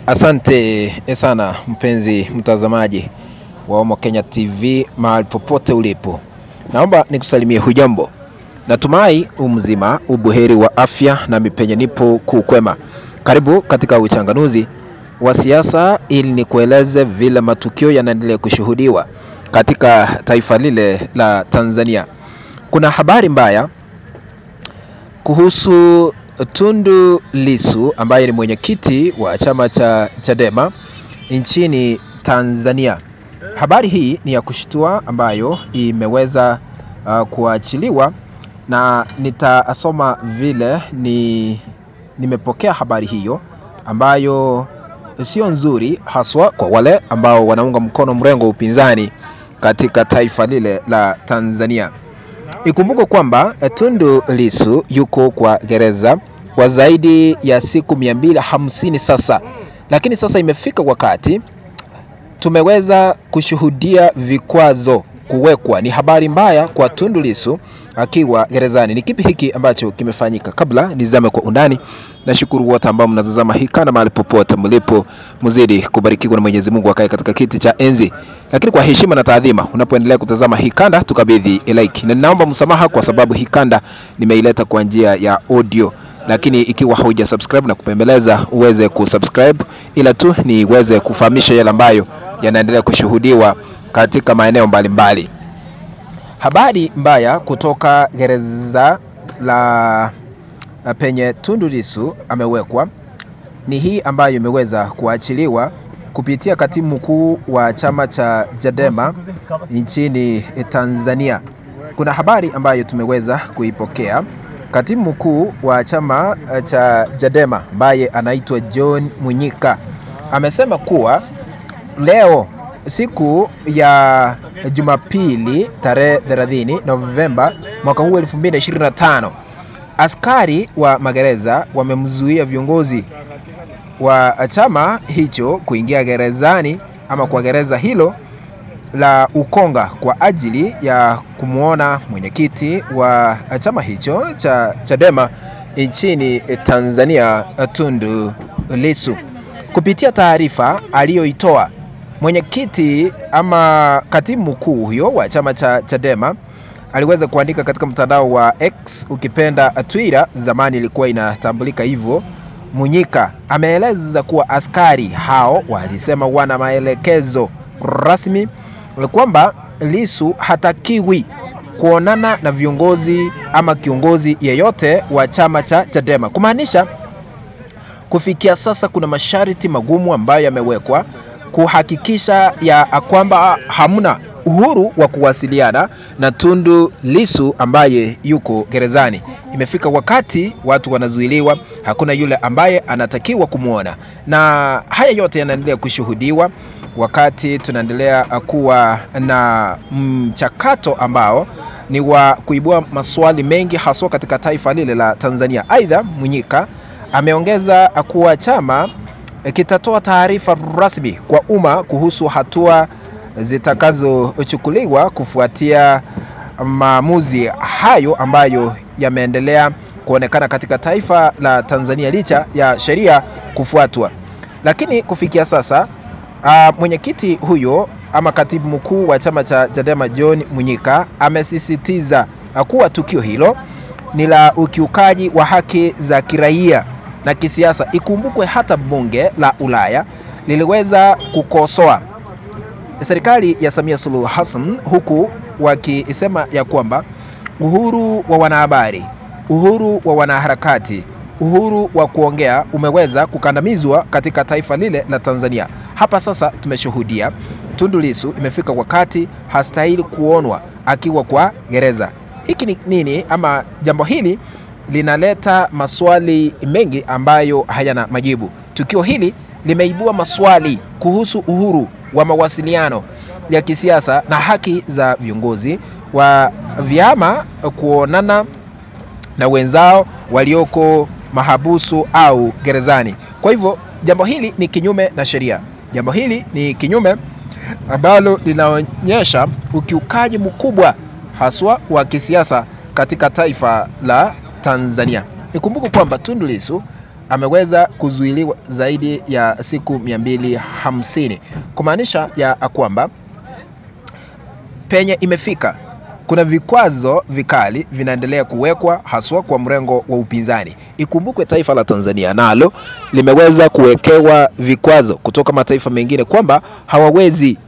Asante sana mpenzi mtazamaji wa Omo Kenya TV mahali popote ulipo. Naomba nikusalimie hujambo. Natumai umzima, ubuheri wa afya na mipenye nipo kukwema. Karibu katika uchanganuzi wa siasa ili nikueleze vile matukio yanaendelea kushuhudiwa katika taifa lile la Tanzania. Kuna habari mbaya kuhusu Tundu Lissu ambaye ni mwenyekiti wa chama cha Chadema nchini Tanzania. Habari hii ni ya kushtua ambayo imeweza kuachiliwa na nitasoma vile nimepokea habari hiyo ambayo sio nzuri haswa kwa wale ambao wanaunga mkono mrengo upinzani katika taifa lile la Tanzania. Ikumbuke kwamba Tundu Lissu yuko kwa gereza kwa zaidi ya siku 250 sasa. Lakini sasa imefika wakati tumeweza kushuhudia vikwazo kuwekwa. Ni habari mbaya kwa Tundu Lissu akiwa gerezani. Ni kipi hiki ambacho kimefanyika? Kabla nizame kwa undani, nashukuru wote ambao mnatazama hii kanda mahali popote mlipo, mzidi kubarikiwa na Mwenyezi Mungu akae katika kiti cha enzi. Lakini kwa heshima na taadhima, unapoendelea kutazama hii kanda, tukabidhi like. Na ninaomba msamaha kwa sababu hii kanda nimeileta kwa njia ya audio. Lakini ikiwa hauja subscribe na kupembeleza uweze kusubscribe, ila tu niweze kufahamisha yale ambayo yanaendelea kushuhudiwa katika maeneo mbalimbali. Habari mbaya kutoka gereza la penye Tundu Lissu amewekwa ni hii ambayo imeweza kuachiliwa kupitia katibu mkuu wa chama cha Chadema nchini Tanzania. Kuna habari ambayo tumeweza kuipokea. Katibu mkuu wa chama cha Chadema ambaye anaitwa John Mnyika amesema kuwa leo siku ya Jumapili tarehe 30 Novemba mwaka huu 2025, askari wa magereza wamemzuia viongozi wa chama hicho kuingia gerezani ama kwa gereza hilo la Ukonga kwa ajili ya kumuona mwenyekiti wa chama hicho cha Chadema nchini Tanzania Tundu Lissu. Kupitia taarifa aliyoitoa mwenyekiti ama katibu mkuu huyo wa chama cha Chadema aliweza kuandika katika mtandao wa X, ukipenda Twitter, zamani ilikuwa inatambulika hivyo. Mnyika ameeleza kuwa askari hao walisema wana maelekezo rasmi kwamba Lissu hatakiwi kuonana na viongozi ama kiongozi yeyote wa chama cha Chadema. Kumaanisha kufikia sasa kuna masharti magumu ambayo yamewekwa kuhakikisha ya kwamba hamna uhuru wa kuwasiliana na Tundu Lissu ambaye yuko gerezani. Imefika wakati watu wanazuiliwa, hakuna yule ambaye anatakiwa kumuona. Na haya yote yanaendelea kushuhudiwa wakati tunaendelea kuwa na mchakato ambao ni wa kuibua maswali mengi haswa katika taifa lile la Tanzania. Aidha, Mnyika ameongeza kuwa chama kitatoa taarifa rasmi kwa umma kuhusu hatua zitakazochukuliwa kufuatia maamuzi hayo ambayo yameendelea kuonekana katika taifa la Tanzania licha ya sheria kufuatwa. Lakini kufikia sasa mwenyekiti huyo ama katibu mkuu wa chama cha Chadema John Mnyika amesisitiza kuwa tukio hilo ni la ukiukaji wa haki za kiraia na kisiasa. Ikumbukwe hata bunge la Ulaya liliweza kukosoa serikali ya Samia Suluhu Hassan, huku wakisema ya kwamba uhuru wa wanahabari, uhuru wa wanaharakati, uhuru wa kuongea umeweza kukandamizwa katika taifa lile la Tanzania. Hapa sasa tumeshuhudia Tundu Lissu imefika wakati hastahili kuonwa akiwa kwa gereza. Hiki ni nini ama jambo hili linaleta maswali mengi ambayo hayana majibu. Tukio hili limeibua maswali kuhusu uhuru wa mawasiliano ya kisiasa na haki za viongozi wa vyama kuonana na wenzao walioko mahabusu au gerezani. Kwa hivyo jambo hili ni kinyume na sheria. Jambo hili ni kinyume ambalo linaonyesha ukiukaji mkubwa haswa wa kisiasa katika taifa la Tanzania. Ikumbuke kwamba Tundu Lissu ameweza kuzuiliwa zaidi ya siku 250, kumaanisha ya kwamba penye imefika kuna vikwazo vikali vinaendelea kuwekwa haswa kwa mrengo wa upinzani. Ikumbukwe taifa la Tanzania nalo limeweza kuwekewa vikwazo kutoka mataifa mengine kwamba hawawezi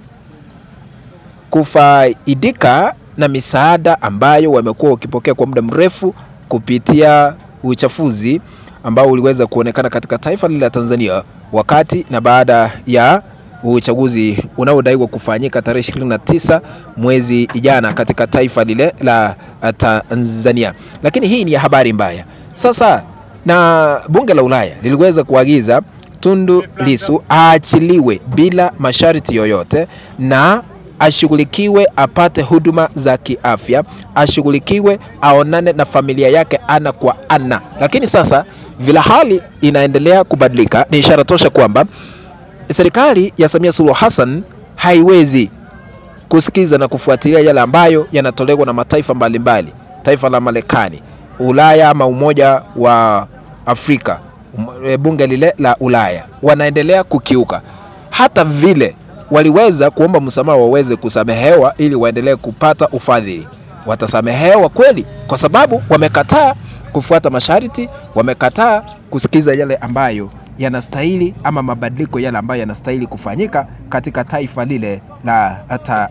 kufaidika na misaada ambayo wamekuwa wakipokea kwa muda mrefu kupitia uchafuzi ambao uliweza kuonekana katika taifa la Tanzania wakati na baada ya uchaguzi unaodaiwa kufanyika tarehe 29 mwezi jana katika taifa lile la Tanzania. Lakini hii ni habari mbaya. Sasa na bunge la Ulaya liliweza kuagiza Tundu Lissu aachiliwe bila masharti yoyote na ashughulikiwe, apate huduma za kiafya, ashughulikiwe, aonane na familia yake ana kwa ana. Lakini sasa vile hali inaendelea kubadilika, ni ishara tosha kwamba serikali ya Samia Suluhu Hassan haiwezi kusikiza na kufuatilia yale ambayo yanatolewa na mataifa mbalimbali, taifa la Marekani, Ulaya ama Umoja wa Afrika, bunge lile la Ulaya. Wanaendelea kukiuka. Hata vile waliweza kuomba msamaha waweze kusamehewa ili waendelee kupata ufadhili. Watasamehewa kweli? Kwa sababu wamekataa kufuata masharti, wamekataa kusikiza yale ambayo yanastahili ama mabadiliko yale ambayo yanastahili kufanyika katika taifa lile la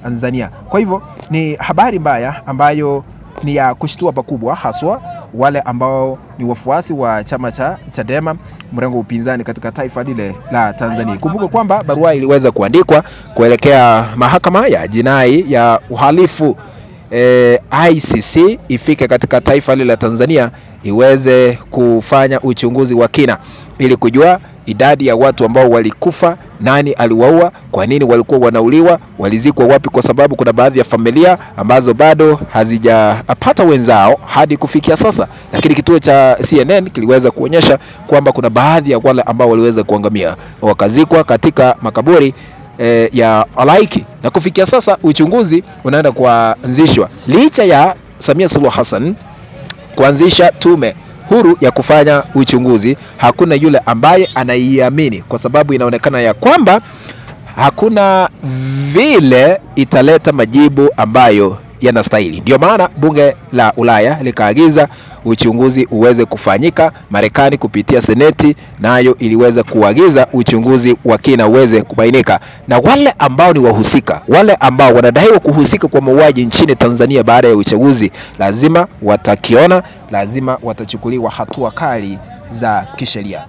Tanzania. Kwa hivyo ni habari mbaya ambayo ni ya kushtua pakubwa, haswa wale ambao ni wafuasi wa chama cha Chadema, mrengo upinzani katika taifa lile la Tanzania. Kumbuka kwamba barua iliweza kuandikwa kuelekea mahakama ya jinai ya uhalifu ICC ifike katika taifa lile la Tanzania iweze kufanya uchunguzi wa kina ili kujua idadi ya watu ambao walikufa, nani aliwaua, kwa nini walikuwa wanauliwa, walizikwa wapi, kwa sababu kuna baadhi ya familia ambazo bado hazijapata wenzao hadi kufikia sasa. Lakini kituo cha CNN kiliweza kuonyesha kwamba kuna baadhi ya wale ambao waliweza kuangamia wakazikwa katika makaburi ya halaiki, na kufikia sasa uchunguzi unaenda kuanzishwa licha ya Samia Suluhu Hassan kuanzisha tume huru ya kufanya uchunguzi. Hakuna yule ambaye anaiamini, kwa sababu inaonekana ya kwamba hakuna vile italeta majibu ambayo yanastahili. Ndio maana bunge la Ulaya likaagiza uchunguzi uweze kufanyika. Marekani kupitia Seneti nayo iliweza kuagiza uchunguzi wa kina uweze kubainika, na wale ambao ni wahusika, wale ambao wanadaiwa kuhusika kwa mauaji nchini Tanzania baada ya uchaguzi, lazima watakiona, lazima watachukuliwa hatua kali za kisheria.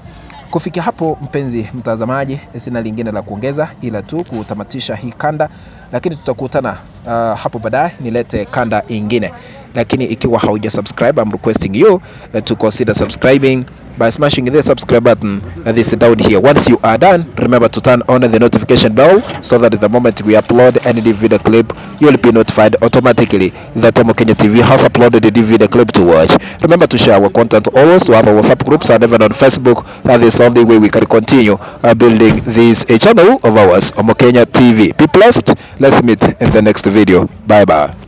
Kufikia hapo, mpenzi mtazamaji, sina lingine la kuongeza ila tu kutamatisha hii kanda, lakini tutakutana hapo baadaye nilete kanda ingine. Lakini ikiwa hauja subscribe, I'm requesting you to consider subscribing by smashing the subscribe button this down here. Once you are done, remember to turn on the notification bell so that the moment we upload any video clip, you will be notified automatically that Tomo Kenya TV has uploaded the video clip to watch. Remember to share our content always, to have our WhatsApp groups and even on Facebook. That is the only way we can continue building this channel of ours, Tomo Kenya TV. Be blessed. Let's meet in the next video. Bye bye.